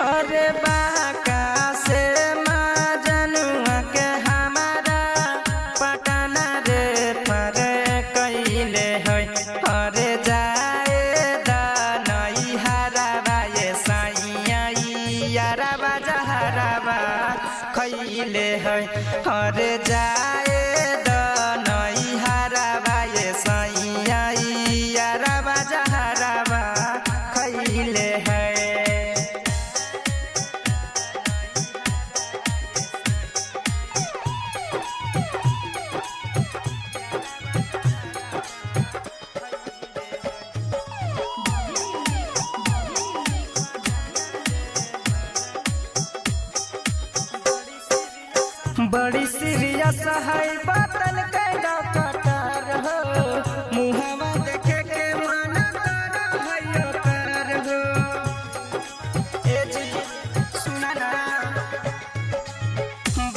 अरे बाका से मजनुआ के हमारा पटना रे पर कैले है। अरे जाए दनई हराबा ये साइया यारबा जहराबा खैले है। अरे जाए दनई हराबा ये साइया यारबा जहराबा खैले है। बड़ी सीरियस है बातन के डॉक्टर हो। मुहवा देखे के मन कर है कर हो। ए जी सुना ना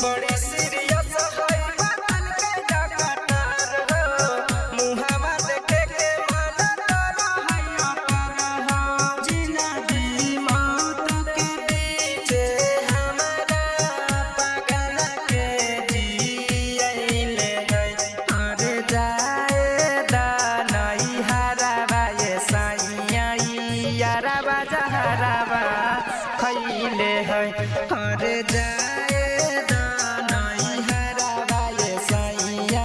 बड़ी सीरियस है बातन के डॉक्टर हो। मुहवा देखे के मन कर है कर हो। जिंदगी मौत के बीच हमारा पागल के जियले है। अरे जाए दनई हराबा ये साइया यारबा जहराबा खैले है। अरे जाए दनई हराबा ये साइया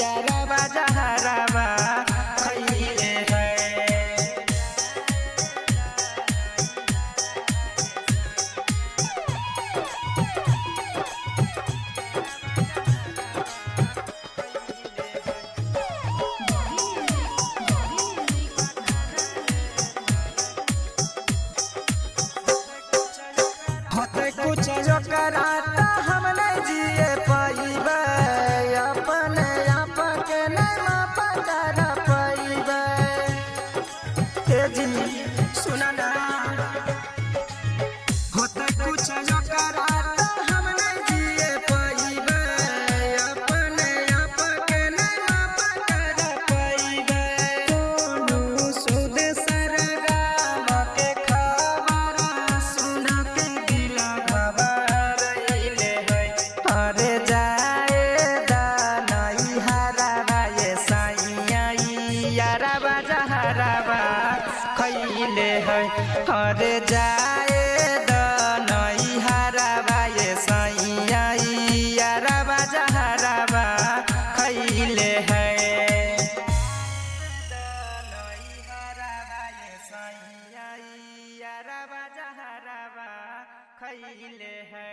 यारबा जहराबा खैले है। होते कुछ जो कराता हम नहीं जिए पाइबे। अपने आप के नहीं पकड़ पाइबे। ए जी सुना ना होते कुछ जो कराता हम नहीं जिए पाइबे। अपने आप के नहीं पकड़ पाइबे। कोनो सुध सरगाम के खबर सुन के दिल घबराइले है। अरे जाए दनई हराबा ये साइया यारबा जहराबा खैले है। अरे जाए दनई हराबा ये साइया यारबा जहराबा खैले है। दनई हराबा ये साइया यारबा जहराबा खैले है।